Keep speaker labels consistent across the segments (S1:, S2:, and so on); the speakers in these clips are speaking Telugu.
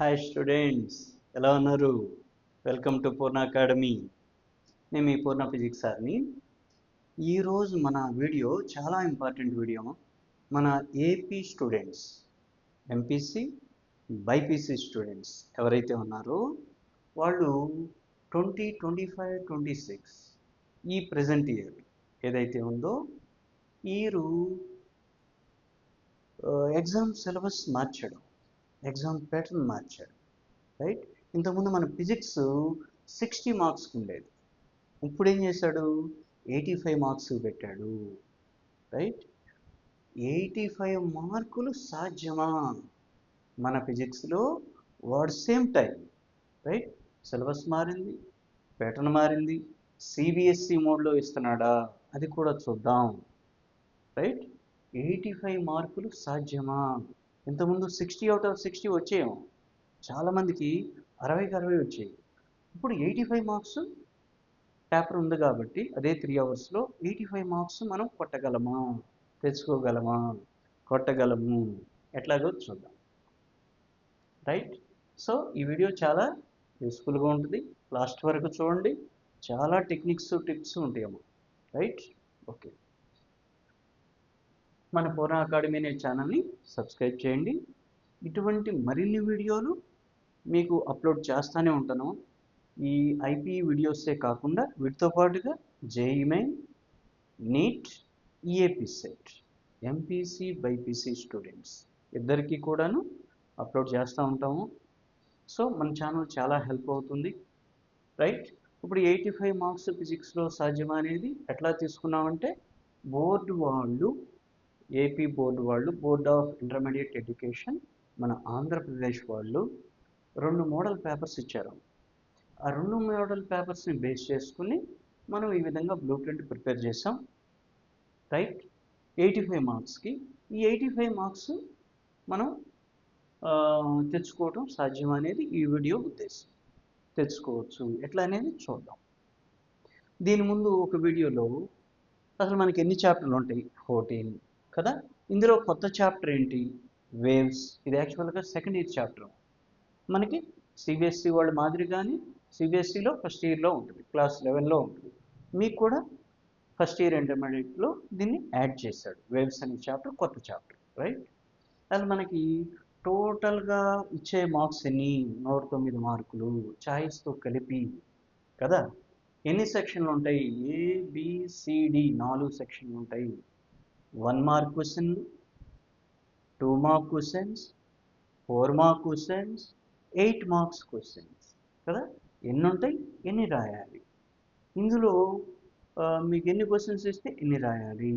S1: హాయ్ స్టూడెంట్స్, ఎలా ఉన్నారు? Welcome to Purna academy. నేను మీ పూర్ణ ఫిజిక్స్ సార్ని. ఈరోజు మన వీడియో చాలా ఇంపార్టెంట్ వీడియో. మన AP students, MPC BiPC students ఎవరైతే ఉన్నారో వాళ్ళు 2025-26 ఈ ప్రజెంట్ ఇయర్ ఏదైతే ఉందో ఈరు ఎగ్జామ్ సిలబస్ మార్చడం, ఎగ్జామ్ ప్యాటర్న్ మార్చాడు. రైట్, ఇంతకుముందు మన ఫిజిక్స్ 60 మార్క్స్కి ఉండేది, ఇప్పుడు ఏం చేశాడు, 85 మార్క్స్ పెట్టాడు. రైట్, 85 మార్కులు సాధ్యమా మన ఫిజిక్స్లో? What same time right, syllabus మారింది, ప్యాటర్న్ మారింది, సిబిఎస్ఈ మోడ్లో ఇస్తున్నాడా అది కూడా చూద్దాం. రైట్, 85 మార్కులు సాధ్యమా? ఇంతకుముందు 60 అవుట్ ఆఫ్ 60 వచ్చేయేమో, చాలామందికి 60కి 60 వచ్చాయి. ఇప్పుడు 85 మార్క్స్ పేపర్ ఉంది కాబట్టి అదే 3 అవర్స్లో 85 మార్క్స్ మనం కొట్టగలమా, తెచ్చుకోగలమా? కొట్టగలము. ఎట్లాగో చూద్దాం. రైట్, సో ఈ వీడియో చాలా యూస్ఫుల్గా ఉంటుంది, లాస్ట్ వరకు చూడండి. చాలా టెక్నిక్స్ టిప్స్ ఉంటాయేమో. Right, okay. మన పూర్ణ అకాడమీ అనే ఛానల్ని సబ్స్క్రైబ్ చేయండి. ఇటువంటి మరిన్ని వీడియోలు మీకు అప్లోడ్ చేస్తూనే ఉంటాను. ఈ ఐపీ వీడియోసే కాకుండా వీటితో పాటుగా JEE main, NEET, EAP CET, MPC BiPC students ఇద్దరికీ కూడాను అప్లోడ్ చేస్తూ ఉంటాము. సో మన ఛానల్ చాలా హెల్ప్ అవుతుంది. రైట్, ఇప్పుడు 85 మార్క్స్ ఫిజిక్స్లో సాధ్యమా అనేది ఎట్లా తీసుకున్నామంటే, బోర్డు వాళ్ళు, ఏపీ బోర్డు వాళ్ళు, బోర్డ్ ఆఫ్ ఇంటర్మీడియట్ ఎడ్యుకేషన్ మన ఆంధ్రప్రదేశ్ వాళ్ళు 2 మోడల్ పేపర్స్ ఇచ్చారు. ఆ 2 మోడల్ పేపర్స్ని బేస్ చేసుకుని మనం ఈ విధంగా బ్లూ ప్రింట్ ప్రిపేర్ చేసాం. రైట్, 85 మార్క్స్కి ఈ 85 మార్క్స్ మనం తెచ్చుకోవటం సాధ్యం అనేది ఈ వీడియో ఉద్దేశం. తెచ్చుకోవచ్చు ఎట్లా అనేది చూద్దాం. దీని ముందు ఒక వీడియోలో అసలు మనకి ఎన్ని చాప్టర్లు ఉంటాయి, 14 కదా. ఇందులో కొత్త చాప్టర్ ఏంటి, వేవ్స్. ఇది యాక్చువల్గా సెకండ్ ఇయర్ చాప్టర్. మనకి సిబిఎస్ఈ వాళ్ళ మాదిరిగానే సిబిఎస్ఈలో ఫస్ట్ ఇయర్లో ఉంటుంది, క్లాస్ 11లో ఉంటుంది. మీకు కూడా ఫస్ట్ ఇయర్ ఇంటర్మీడియట్లో దీన్ని యాడ్ చేశాడు. వేవ్స్ అనే చాప్టర్ కొత్త చాప్టర్. రైట్, అది మనకి టోటల్గా ఇచ్చే మార్క్స్ ఎన్ని, 109 మార్కులు ఛాయిస్తో కలిపి కదా. ఎన్ని సెక్షన్లు ఉంటాయి, ఏబిసిడి 4 సెక్షన్లు ఉంటాయి. 1 మార్క్ క్వశ్చన్లు, 2 mark questions, 4 mark questions, 8 marks questions కదా. ఎన్ని ఉంటాయి, ఎన్ని రాయాలి. ఇందులో మీకు ఎన్ని క్వశ్చన్స్ ఇస్తే ఎన్ని రాయాలి.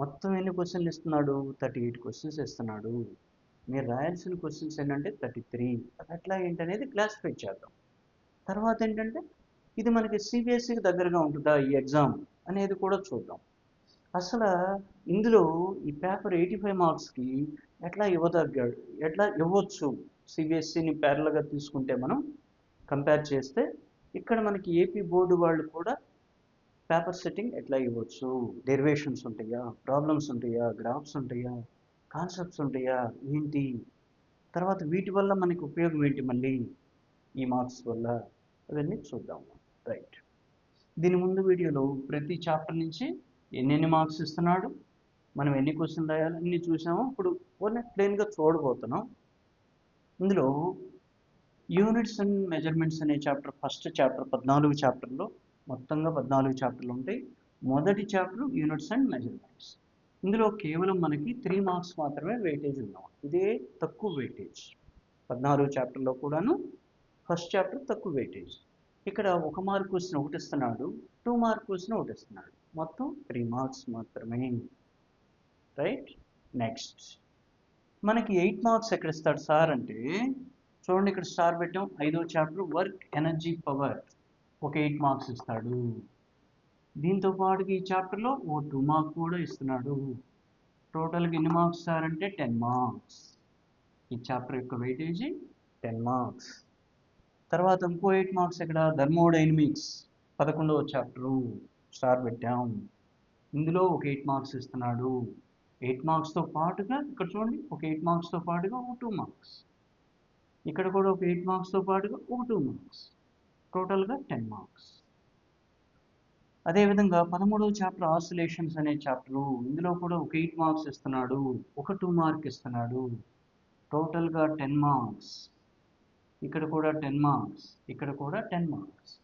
S1: మొత్తం ఎన్ని క్వశ్చన్లు ఇస్తున్నాడు, 38 క్వశ్చన్స్ ఇస్తున్నాడు. మీరు రాయాల్సిన క్వశ్చన్స్ ఏంటంటే 33. అది ఎట్లా ఏంటనేది క్లాసిఫై చేద్దాం. తర్వాత ఏంటంటే ఇది మనకి సిబిఎస్ఈకి దగ్గరగా ఉంటుందా ఈ ఎగ్జామ్ అనేది కూడా చూద్దాం. అసలు ఇందులో ఈ పేపర్ 85 మార్క్స్కి ఎట్లా ఇవ్వదగ్గాడు, ఎట్లా ఇవ్వచ్చు, సిబిఎస్ఈని ప్యారల్గా తీసుకుంటే మనం కంపేర్ చేస్తే ఇక్కడ మనకి ఏపీ బోర్డు వాళ్ళు కూడా పేపర్ సెట్టింగ్ ఎట్లా ఇవ్వచ్చు, డెరివేషన్స్ ఉంటాయా, ప్రాబ్లమ్స్ ఉంటాయా, గ్రాఫ్స్ ఉంటాయా, కాన్సెప్ట్స్ ఉంటాయా ఏంటి, తర్వాత వీటి వల్ల మనకి ఉపయోగం ఏంటి మళ్ళీ ఈ మార్క్స్ వల్ల, అవన్నీ చూద్దాం. రైట్, దీని ముందు వీడియోలో ప్రతి చాప్టర్ నుంచి ఎన్నెన్ని మార్క్స్ ఇస్తున్నాడు, మనం ఎన్ని క్వశ్చన్ రాయాలి అన్ని చూసాము. ఇప్పుడు ప్లెయిన్గా చూడబోతున్నాం. ఇందులో యూనిట్స్ అండ్ మెజర్మెంట్స్ అనే చాప్టర్, ఫస్ట్ చాప్టర్ 14 చాప్టర్లో, మొత్తంగా 14 చాప్టర్లు ఉంటాయి. మొదటి చాప్టర్ యూనిట్స్ అండ్ మెజర్మెంట్స్. ఇందులో కేవలం మనకి 3 మార్క్స్ మాత్రమే వెయిటేజ్ ఉన్నాం. ఇదే తక్కువ వెయిటేజ్. 14 చాప్టర్లో కూడాను ఫస్ట్ చాప్టర్ తక్కువ వెయిటేజ్. ఇక్కడ 1 మార్క్ క్వశ్చన్ ఒకటి ఇస్తున్నాడు, 2 మార్క్ క్వశ్చన్ ఒకటి ఇస్తున్నాడు, మొత్తం 3 మార్క్స్ మాత్రమే. రైట్, నెక్స్ట్ మనకి 8 మార్క్స్ ఎక్కడ ఇస్తాడు సార్ అంటే, చూడండి ఇక్కడ స్టార్ పెట్టాం. 5వ చాప్టర్ వర్క్ ఎనర్జీ పవర్ ఒక 8 మార్క్స్ ఇస్తాడు. దీంతో పాటుగా ఈ చాప్టర్లో ఓ 2 మార్క్ కూడా ఇస్తున్నాడు. టోటల్గా ఎన్ని మార్క్స్ సార్ అంటే 10 మార్క్స్. ఈ చాప్టర్ యొక్క వెయిటేజీ 10 మార్క్స్. తర్వాత ఇంకో 8 మార్క్స్ ఎక్కడ, థర్మోడైనమిక్స్ 11వ చాప్టరు స్టార్ పెట్టాం. ఇందులో ఒక 8 మార్క్స్ ఇస్తున్నాడు. 8 మార్క్స్తో పాటుగా ఇక్కడ చూడండి ఒక 8 మార్క్స్తో పాటుగా ఒక 2 మార్క్స్. ఇక్కడ కూడా ఒక 8 మార్క్స్తో పాటుగా ఒక 2 మార్క్స్, టోటల్గా 10 మార్క్స్. అదేవిధంగా 13వ చాప్టర్ ఆసిలేషన్స్ అనే చాప్టరు, ఇందులో కూడా ఒక 8 మార్క్స్ ఇస్తున్నాడు, ఒక 2 మార్క్ ఇస్తున్నాడు, టోటల్గా 10 మార్క్స్. ఇక్కడ కూడా 10 మార్క్స్, ఇక్కడ కూడా 10 మార్క్స్.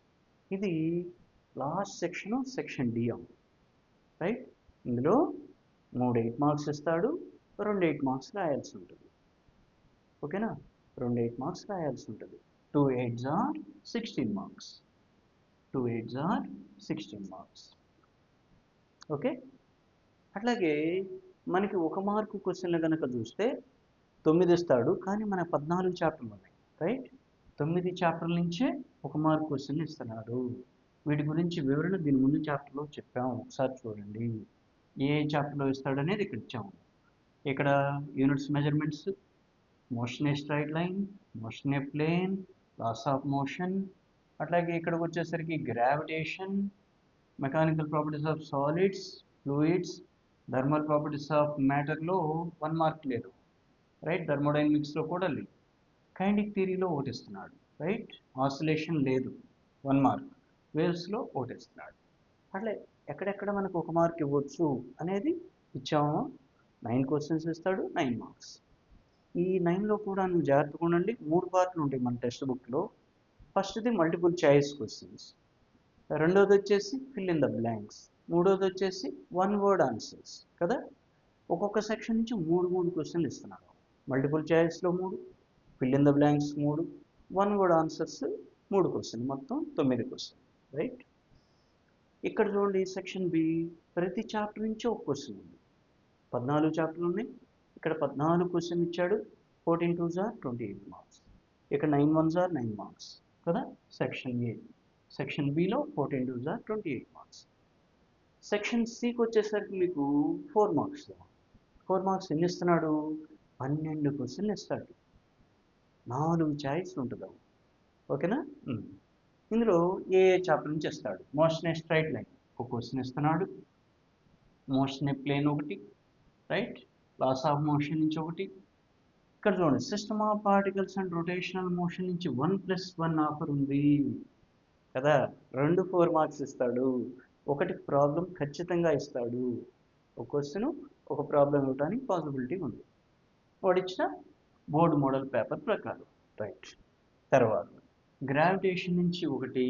S1: ఇది last section, section D right. ఇందులో 3 8 మార్క్స్ ఇస్తాడు, 2 8 మార్క్స్ రాయాల్సి ఉంటుంది. ఓకేనా, 2 8 మార్క్స్ రాయాల్సి ఉంటుంది. 2 8s are 16 marks, 2 8s are 16 marks. Okay, అట్లాగే మనకి 1 మార్కు క్వశ్చన్లు కనుక చూస్తే 9 ఇస్తాడు, కానీ మన 14 చాప్టర్లు ఉన్నాయి రైట్. 9 చాప్టర్ల నుంచే 1 మార్క్ క్వశ్చన్ ఇస్తున్నాడు. వీటి గురించి వివరణ దీని ముందు చాప్టర్లో చెప్పాము, ఒకసారి చూడండి. ఏ చాప్టర్లో ఇస్తాడు అనేది ఇక్కడ ఇచ్చాము. ఇక్కడ units measurements, motion a straight line, motion a plane, laws of motion, అట్లాగే ఇక్కడికి వచ్చేసరికి gravitation, mechanical properties of solids, fluids, thermal properties of మ్యాటర్లో 1 మార్క్ లేదు రైట్. థర్మోడైనమిక్స్లో కూడా లేదు. కైనెటిక్ థియరీలో ఒకటి ఇస్తున్నాడు రైట్. ఆసిలేషన్ లేదు 1 మార్క్, వేవ్స్లో ఒకటి ఇస్తున్నాడు. అట్లా ఎక్కడెక్కడ మనకు 1 మార్క్ ఇవ్వచ్చు అనేది ఇచ్చాము. 9 క్వశ్చన్స్ ఇస్తాడు, 9 మార్క్స్. ఈ 9లో కూడా నువ్వు జాగ్రత్తగా ఉండండి, 3 పార్ట్లు ఉంటాయి మన టెక్స్ట్ బుక్లో. ఫస్ట్ది మల్టిపుల్ చాయిస్ క్వశ్చన్స్, రెండోది వచ్చేసి ఫిల్ ఇన్ ద బ్లాంక్స్, మూడోది వచ్చేసి 1 వర్డ్ ఆన్సర్స్ కదా. ఒక్కొక్క సెక్షన్ నుంచి 3 క్వశ్చన్లు ఇస్తున్నాడు. మల్టిపుల్ చాయిస్లో 3, fill in the blanks 3, 1 word answers 3 question, మొత్తం 9 క్వశ్చన్ రైట్. ఇక్కడ చూడండి సెక్షన్ బి, ప్రతి చాప్టర్ నుంచి ఒక క్వశ్చన్ ఉంది. 14 చాప్టర్లు ఉన్నాయి, ఇక్కడ 14 క్వశ్చన్ ఇచ్చాడు. 14 2s are 28 మార్క్స్, ఇక్కడ 9 1s are 9 మార్క్స్ కదా. Section A. సెక్షన్ బిలో 14 2s are 28 మార్క్స్. సెక్షన్ సికి వచ్చేసరికి మీకు 4 మార్క్స్. 4 మార్క్స్ ఎన్ని ఇస్తున్నాడు? 12 క్వశ్చన్లు ఇస్తాడు, 4 చాయిస్ ఉంటుంది. ఓకేనా. ఇందులో ఏ చాప్టర్ నుంచి ఇస్తాడు? మోషన్ ఏ స్ట్రైట్ లైన్ ఒక క్వశ్చన్ ఇస్తున్నాడు, మోషన్ ఏ ప్లేన్ ఒకటి రైట్, లాస్ ఆఫ్ మోషన్ నుంచి ఒకటి. ఇక్కడ చూడండి system of particles and rotational motion నుంచి 1+1 ఆఫర్ ఉంది కదా. 2 4 మార్క్స్ ఇస్తాడు, ఒకటి ప్రాబ్లం ఖచ్చితంగా ఇస్తాడు. ఒక క్వశ్చన్ ఒక ప్రాబ్లం ఇవ్వడానికి పాసిబిలిటీ ఉంది వాడిచ్చిన బోర్డు మోడల్ పేపర్ ప్రకారం రైట్. తర్వాత గ్రావిటేషన్ నుంచి ఒకటి,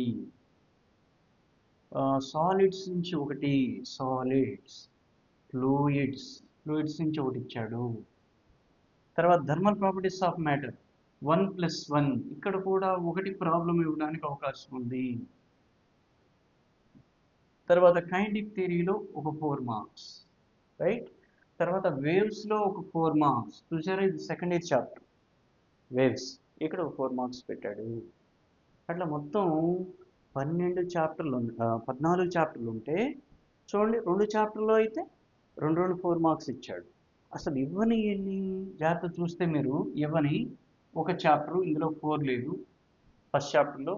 S1: సాలిడ్స్ నుంచి ఒకటి, సాలిడ్స్, ఫ్లూయిడ్స్ నుంచి ఒకటి ఇచ్చాడు. తర్వాత థర్మల్ ప్రాపర్టీస్ ఆఫ్ మ్యాటర్ 1+1, ఇక్కడ కూడా ఒకటి ప్రాబ్లం ఇవ్వడానికి అవకాశం ఉంది. తర్వాత కైనెటిక్ థియరీలో ఒక 4 మార్క్స్ రైట్. తర్వాత వేవ్స్లో ఒక 4 మార్క్స్. చూసారా, ఇది సెకండ్ ఇయర్ చాప్టర్ వేవ్స్, ఇక్కడ ఒక 4 మార్క్స్ పెట్టాడు. అట్లా మొత్తం 12 చాప్టర్లు, 14 చాప్టర్లు ఉంటే చూడండి, 2 చాప్టర్లో అయితే 2 4 మార్క్స్ ఇచ్చాడు. అసలు ఇవ్వని ఎన్ని జాగ్రత్త చూస్తే మీరు, ఇవ్వని ఒక చాప్టరు, ఇందులో 4 లేదు ఫస్ట్ చాప్టర్లో,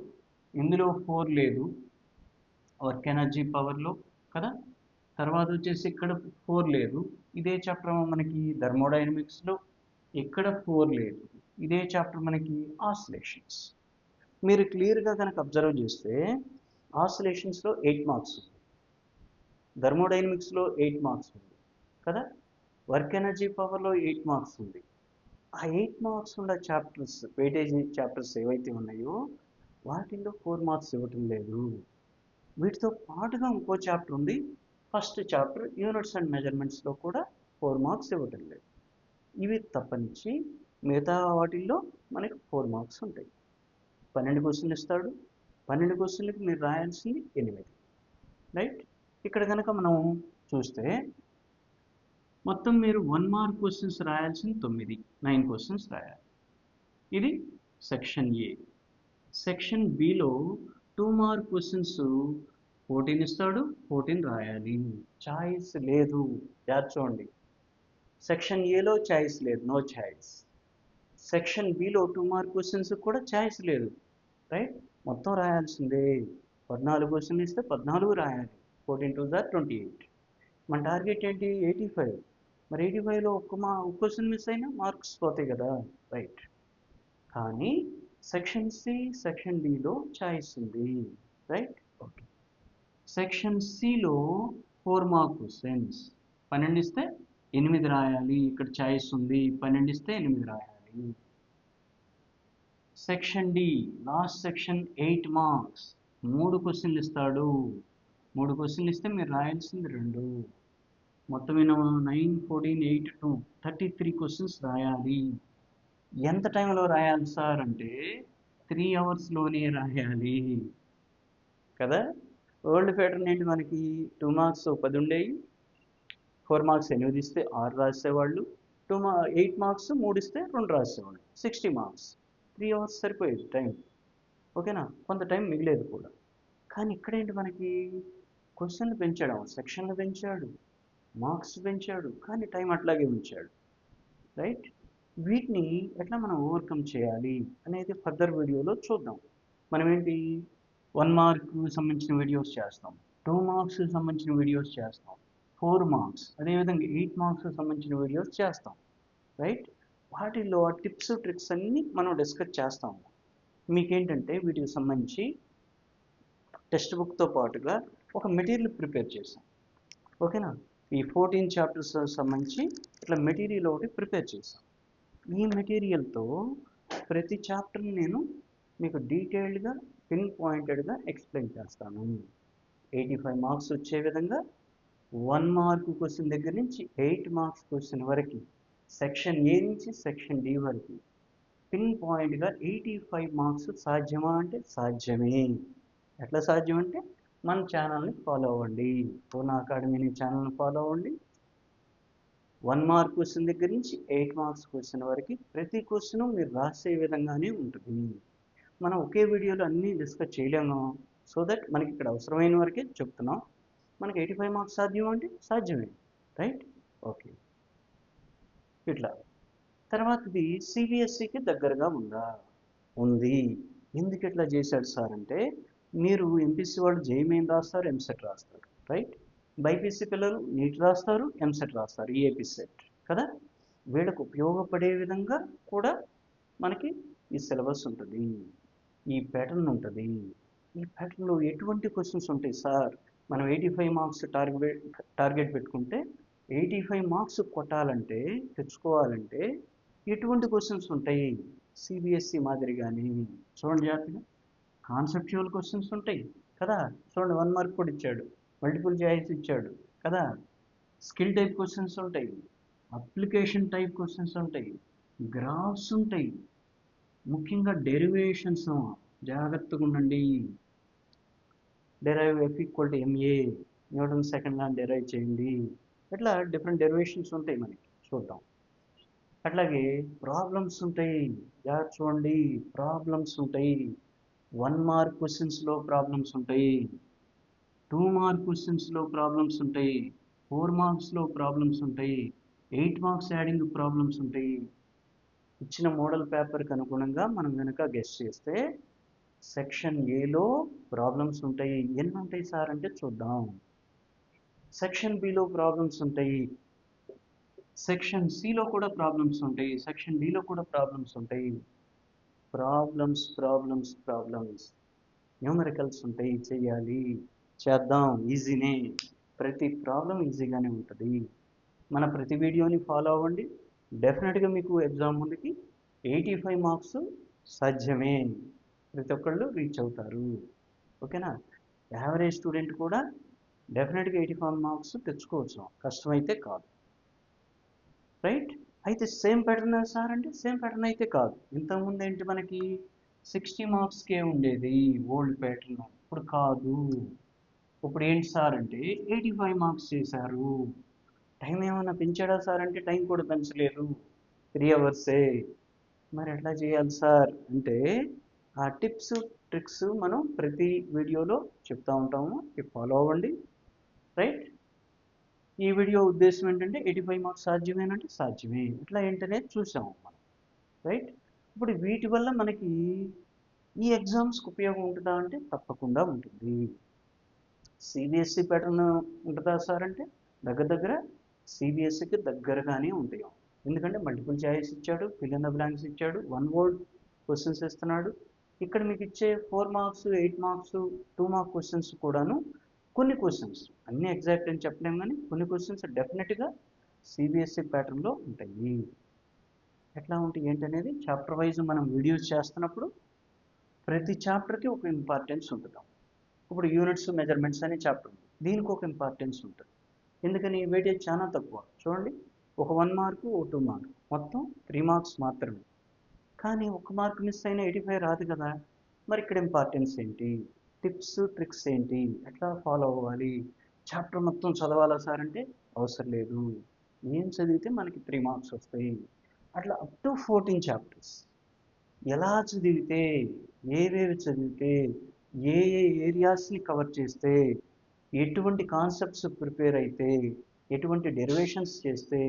S1: ఇందులో 4 లేదు వర్క్ ఎనర్జీ పవర్లో కదా. తర్వాత వచ్చేసి ఇక్కడ 4 లేదు, ఇదే చాప్టర్ మనకి థర్మోడైనమిక్స్లో, ఇక్కడ 4 లేదు, ఇదే చాప్టర్ మనకి ఆసిలేషన్స్. మీరు క్లియర్గా కనుక అబ్జర్వ్ చేస్తే ఆసిలేషన్స్లో 8 మార్క్స్ ఉంది, థర్మోడైనమిక్స్లో 8 మార్క్స్ ఉంది కదా, వర్క్ ఎనర్జీ పవర్లో 8 మార్క్స్ ఉంది. ఆ 8 మార్క్స్ ఉన్న చాప్టర్స్, వెయిటేజ్ చాప్టర్స్ ఏవైతే ఉన్నాయో వాటిల్లో 4 మార్క్స్ ఇవ్వటం లేదు. వీటితో పాటుగా ఇంకో చాప్టర్ ఉంది, ఫస్ట్ చాప్టర్ యూనిట్స్ అండ్ మెజర్మెంట్స్లో కూడా 4 మార్క్స్ ఇవ్వటం లేదు. ఇవి తప్పనిచ్చి మిగతా వాటిల్లో మనకి 4 మార్క్స్ ఉంటాయి. 12 క్వశ్చన్లు ఇస్తాడు, 12 క్వశ్చన్లకి మీరు రాయాల్సింది 8 రైట్. ఇక్కడ కనుక మనం చూస్తే మొత్తం మీరు 1 మార్క్ క్వశ్చన్స్ రాయాల్సింది 9 క్వశ్చన్స్ రాయాలి. ఇది సెక్షన్ ఏ. సెక్షన్ బిలో 2 మార్క్ క్వశ్చన్స్ 14 ఇస్తాడు, 14 రాయాలి. చాయిస్ లేదు, జాగ్రత్త చూడండి. సెక్షన్ ఏలో చాయిస్ లేదు, నో చాయిస్. సెక్షన్ బిలో 2 మార్క్ క్వశ్చన్స్ కూడా చాయిస్ లేదు రైట్, మొత్తం రాయాల్సిందే. 14 క్వశ్చన్లు ఇస్తే 14 రాయాలి, 14 2s are 28. మన టార్గెట్ ఏంటి? 85. మరి 85లో ఒక్క క్వశ్చన్ మిస్ అయినా మార్క్స్ పోతాయి కదా రైట్. కానీ సెక్షన్ సి సెక్షన్ డిలో చాయిస్ ఉంది, రైట్? ఓకే. సెక్షన్ సిలో 4 మార్క్ క్వశ్చన్స్, 12 ఇస్తే 8 రాయాలి, ఇక్కడ చాయిస్ ఉంది, 12 ఇస్తే 8 రాయాలి. Section D last section 8 marks, 3 క్వశ్చన్లు ఇస్తాడు, 3 క్వశ్చన్లు ఇస్తే మీరు రాయాల్సింది 2, మొత్తం 9, 14, 8, 2 33 క్వశ్చన్స్ రాయాలి. ఎంత టైంలో రాయాలి సార్ అంటే 3 అవర్స్లోనే రాయాలి కదా. ఓల్డ్ ప్యాటర్న్ ఏంటి, మనకి 2 మార్క్స్ 10 ఉండేవి, 4 మార్క్స్ 8 ఇస్తే 6 రాసేవాళ్ళు, 8 మార్క్స్ 3 ఇస్తే 2 రాసేవాళ్ళు, 60 మార్క్స్, 3 అవర్స్ సరిపోయేది టైం, ఓకేనా. కొంత టైం మిగిలేదు కూడా. కానీ ఇక్కడేంటి, మనకి క్వశ్చన్లు పెంచాడు, సెక్షన్లు పెంచాడు, మార్క్స్ పెంచాడు, కానీ టైం అట్లాగే ఉంచాడు, రైట్? వీటిని ఎట్లా మనం ఓవర్కమ్ చేయాలి అనేది ఫర్దర్ వీడియోలో చూద్దాం. మనం ఏంటి 1 మార్క్ సంబంధించిన వీడియోస్ చేస్తాం, 2 మార్క్స్ సంబంధించిన వీడియోస్ చేస్తాం, 4 మార్క్స్, అదేవిధంగా 8 మార్క్స్ సంబంధించిన వీడియోస్ చేస్తాం, రైట్? వాటిల్లో టిప్స్ ట్రిక్స్ అన్నీ మనం డిస్కస్ చేస్తాము. మీకేంటంటే వీటికి సంబంధించి టెక్స్ట్ బుక్తో పాటుగా ఒక మెటీరియల్ ప్రిపేర్ చేసాం, ఓకేనా. ఈ 14 చాప్టర్స్ సంబంధించి ఇట్లా మెటీరియల్ ఒకటి ప్రిపేర్ చేసాం. ఈ మెటీరియల్తో ప్రతి చాప్టర్ని నేను మీకు డీటెయిల్డ్గా పిన్ పాయింటెడ్గా ఎక్స్ప్లెయిన్ చేస్తాను. 85 మార్క్స్ వచ్చే విధంగా 1 మార్క్ క్వశ్చన్ దగ్గర నుంచి 8 మార్క్స్ క్వశ్చన్ వరకు, సెక్షన్ ఏ నుంచి సెక్షన్ డి వరకు పిన్ పాయింట్గా 85 మార్క్స్ సాధ్యమా అంటే సాధ్యమే. ఎట్లా సాధ్యం అంటే మన ఛానల్ని ఫాలో అవ్వండి, పూర్ణ అకాడమీ ఛానల్ని ఫాలో అవ్వండి. 1 మార్క్ క్వశ్చన్ దగ్గర నుంచి 8 మార్క్స్ క్వశ్చన్ వరకు ప్రతి క్వశ్చన్ మీరు రాసే విధంగానే ఉంటుంది. మనం ఒకే వీడియోలో అన్నీ డిస్కస్ చేయలేము, సో దట్ మనకి ఇక్కడ అవసరమైన వరకే చెప్తున్నాం. మనకి 85 మార్క్స్ సాధ్యం అంటే సాధ్యమే, రైట్? ఓకే. ఇట్లా తర్వాతది సిబిఎస్ఈకి దగ్గరగా ఉందా, ఉంది. ఎందుకు ఇట్లా చేశాడు సార్ అంటే, మీరు ఎంపీసీ వాళ్ళు జేఈఈ మెయిన్ రాస్తారు, ఎంసెట్ రాస్తారు, రైట్? బైపీసీ పిల్లలు నీట్ రాస్తారు, ఎంసెట్ రాస్తారు, ఈఏపీ సెట్ కదా. వీళ్ళకు ఉపయోగపడే విధంగా కూడా మనకి ఈ సిలబస్ ఉంటుంది, ఈ ప్యాటర్న్ ఉంటుంది. ఈ ప్యాటర్న్లో ఎటువంటి క్వశ్చన్స్ ఉంటాయి సార్, మనం 85 మార్క్స్ టార్గెట్ పెట్టుకుంటే 85 మార్క్స్ కొట్టాలంటే, తెచ్చుకోవాలంటే ఎటువంటి క్వశ్చన్స్ ఉంటాయి సిబిఎస్ఈ మాదిరిగానే. చూడండి జాగ్రత్తగా, కాన్సెప్చువల్ క్వశ్చన్స్ ఉంటాయి కదా, చూడండి 1 మార్క్ కూడా ఇచ్చాడు, మల్టిపుల్ చాయిస్ ఇచ్చాడు కదా. స్కిల్ టైప్ క్వశ్చన్స్ ఉంటాయి, అప్లికేషన్ టైప్ క్వశ్చన్స్ ఉంటాయి, గ్రాఫ్స్ ఉంటాయి, ముఖ్యంగా డెరివేషన్స్ జాగ్రత్తగా ఉండండి. Derive F equal to MA, Newton second law derive చేయండి. ఇట్లా డిఫరెంట్ డెరివేషన్స్ ఉంటాయి మనకి, చూద్దాం. అట్లాగే ప్రాబ్లమ్స్ ఉంటాయి, జాగ్రత్త చూడండి, ప్రాబ్లమ్స్ ఉంటాయి. 1 మార్క్ క్వశ్చన్స్లో ప్రాబ్లమ్స్ ఉంటాయి, 2 మార్క్ క్వశ్చన్స్లో ప్రాబ్లమ్స్ ఉంటాయి, 4 మార్క్స్లో ప్రాబ్లమ్స్ ఉంటాయి, 8 మార్క్స్ యాడింగ్ ప్రాబ్లమ్స్ ఉంటాయి. ఇచ్చిన మోడల్ పేపర్కి అనుగుణంగా మనం కనుక గెస్ చేస్తే సెక్షన్ ఏలో ప్రాబ్లమ్స్ ఉంటాయి. ఎన్ని ఉంటాయి సార్ అంటే చూద్దాం. సెక్షన్ బిలో ప్రాబ్లమ్స్ ఉంటాయి, సెక్షన్ సిలో కూడా ప్రాబ్లమ్స్ ఉంటాయి, సెక్షన్ డిలో కూడా ప్రాబ్లమ్స్ ఉంటాయి. ప్రాబ్లమ్స్ ప్రాబ్లమ్స్ ప్రాబ్లమ్స్, న్యూమరికల్స్ ఉంటాయి, చెయ్యాలి, చేద్దాం, ఈజీనే. ప్రతి ప్రాబ్లం ఈజీగానే ఉంటుంది. మన ప్రతి వీడియోని ఫాలో అవ్వండి, డెఫినెట్గా మీకు ఎగ్జామ్ ముందుకి 85 మార్క్స్ సాధ్యమే, ప్రతి ఒక్కళ్ళు రీచ్ అవుతారు, ఓకేనా. యావరేజ్ స్టూడెంట్ కూడా డెఫినెట్గా 85 మార్క్స్ తెచ్చుకోవచ్చు, కష్టమైతే కాదు, రైట్? అయితే సేమ్ ప్యాటర్న్ సార్ అంటే సేమ్ ప్యాటర్న్ అయితే కాదు. ఇంతకుముందు ఏంటి, మనకి 60 మార్క్స్కే ఉండేది ఓల్డ్ ప్యాటర్న్, ఇప్పుడు కాదు. ఇప్పుడు ఏంటి సార్ అంటే 85 మార్క్స్ చేశారు. టైం ఏమైనా పెంచాడా సార్ అంటే టైం కూడా పెంచలేదు, 3 అవర్సే. మరి ఎట్లా చేయాలి సార్ అంటే ఆ టిప్స్ ట్రిక్స్ మనం ప్రతి వీడియోలో చెప్తూ ఉంటాము, ఇవి ఫాలో అవ్వండి, రైట్? ఈ వీడియో ఉద్దేశం ఏంటంటే 85 మార్క్స్ సాధ్యమేనంటే సాధ్యమే, ఇట్లా ఏంటనేది చూసాము మనం, రైట్? ఇప్పుడు వీటి వల్ల మనకి ఈ ఎగ్జామ్స్కి ఉపయోగం ఉంటుందా అంటే తప్పకుండా ఉంటుంది. సిబిఎస్ఈ ప్యాటర్న్ ఉంటుందా సార్ అంటే దగ్గర దగ్గర సిబిఎస్ఈకి దగ్గరగానే ఉంటాయి, ఎందుకంటే మల్టిపుల్ చాయిస్ ఇచ్చాడు, ఫిల్ ఇన్ ద బ్లాంక్స్ ఇచ్చాడు, 1 వర్డ్ క్వశ్చన్స్ ఇస్తున్నాడు. ఇక్కడ మీకు ఇచ్చే 4 మార్క్స్ 8 మార్క్స్ 2 మార్క్ క్వశ్చన్స్ కూడాను కొన్ని క్వశ్చన్స్ అన్నీ ఎగ్జాక్ట్ అని చెప్పలేం, కానీ కొన్ని క్వశ్చన్స్ డెఫినెట్గా సిబిఎస్ఈ ప్యాటర్న్లో ఉంటాయి. ఎట్లా ఉంటాయి ఏంటనేది చాప్టర్ వైజ్ మనం వీడియోస్ చేస్తున్నప్పుడు ప్రతి చాప్టర్కి ఒక ఇంపార్టెన్స్ ఉంటుంది. ఇప్పుడు యూనిట్స్ మెజర్మెంట్స్ అనే చాప్టర్ ఉంది, దీనికి ఒక ఇంపార్టెన్స్ ఉంటుంది. ఎందుకని వెయిటేజ్ చాలా తక్కువ చూడండి, ఒక 1 మార్కు ఒక 2 మార్క్ మొత్తం 3 మార్క్స్ మాత్రమే. కానీ 1 మార్క్ మిస్ అయినా 85 రాదు కదా. మరి ఇక్కడ ఇంపార్టెన్స్ ఏంటి, టిప్స్ ట్రిక్స్ ఏంటి, ఎట్లా ఫాలో అవ్వాలి, చాప్టర్ మొత్తం చదవాలా సార్ అంటే అవసరం లేదు, ఏం చదివితే మనకి 3 మార్క్స్ వస్తాయి. అట్లా అప్ టు 14 చాప్టర్స్ ఎలా చదివితే, ఏవేవి చదివితే, ఏ ఏ ఏరియాస్ని కవర్ చేస్తే, ఎటువంటి కాన్సెప్ట్స్ ప్రిపేర్ అయితే, ఎటువంటి డెరివేషన్స్ చేస్తే,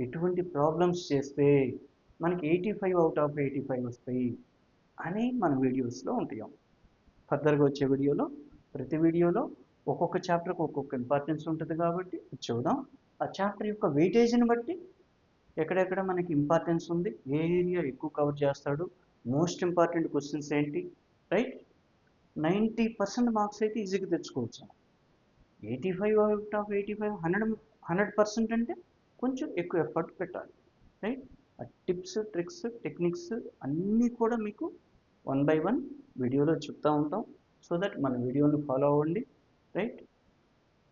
S1: ఎటువంటి ప్రాబ్లమ్స్ చేస్తే మనకి 85 అవుట్ ఆఫ్ 85 వస్తాయి అని మన వీడియోస్లో ఉంటాయి. ఫర్దర్గా వచ్చే వీడియోలో ప్రతి వీడియోలో ఒక్కొక్క చాప్టర్కి ఒక్కొక్క ఇంపార్టెన్స్ ఉంటుంది కాబట్టి చూద్దాం. ఆ చాప్టర్ యొక్క వెయిటేజ్ని బట్టి ఎక్కడెక్కడ మనకి ఇంపార్టెన్స్ ఉంది, ఏ ఏరియా ఎక్కువ కవర్ చేస్తాడు, మోస్ట్ ఇంపార్టెంట్ క్వశ్చన్స్ ఏంటి, రైట్. 90% మార్క్స్ అయితే ఈజీగా తెచ్చుకోవచ్చు. 85 అవుట్ ఆఫ్ 85 100% అంటే కొంచెం ఎక్కువ ఎఫర్ట్ పెట్టాలి, రైట్. ఆ టిప్స్ ట్రిక్స్ టెక్నిక్స్ అన్నీ కూడా మీకు 1 by 1 వీడియోలో చెప్తూ ఉంటాం. సో దట్ మన వీడియోని ఫాలో అవ్వండి, రైట్.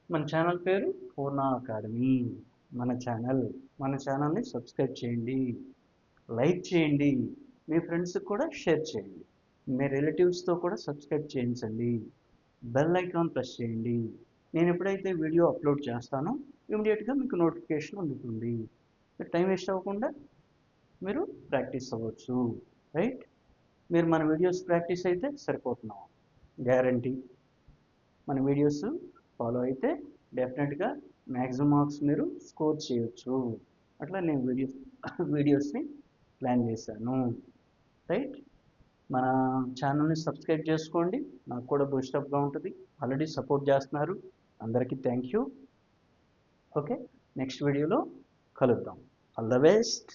S1: మన ఛానల్ పేరు పూర్ణ అకాడమీ. మన ఛానల్ని సబ్స్క్రైబ్ చేయండి, లైక్ చేయండి, మీ ఫ్రెండ్స్కి కూడా షేర్ చేయండి, మీ రిలేటివ్స్తో కూడా సబ్స్క్రైబ్ చేయించండి, బెల్ ఐకాన్ ప్రెస్ చేయండి. నేను ఎప్పుడైతే వీడియో అప్లోడ్ చేస్తానో ఇమీడియట్గా మీకు నోటిఫికేషన్ అందుతుంది. టైం వేస్ట్ అవ్వకుండా మీరు ప్రాక్టీస్ అవ్వచ్చు, రైట్. మీరు మన వీడియోస్ ప్రాక్టీస్ అయితే సరిపోతున్నాం, గ్యారంటీ. మన వీడియోస్ ఫాలో అయితే డెఫినెట్గా మ్యాక్సిమం మార్క్స్ మీరు స్కోర్ చేయొచ్చు. అట్లా నేను వీడియోస్ని ప్లాన్ చేశాను, రైట్. మన ఛానల్ని సబ్స్క్రైబ్ చేసుకోండి, నాకు కూడా బూస్టప్గా ఉంటుంది. ఆల్రెడీ సపోర్ట్ చేస్తున్నారు, అందరికీ థ్యాంక్ యూ. ఓకే, నెక్స్ట్ వీడియోలో కలుద్దాం. All the best.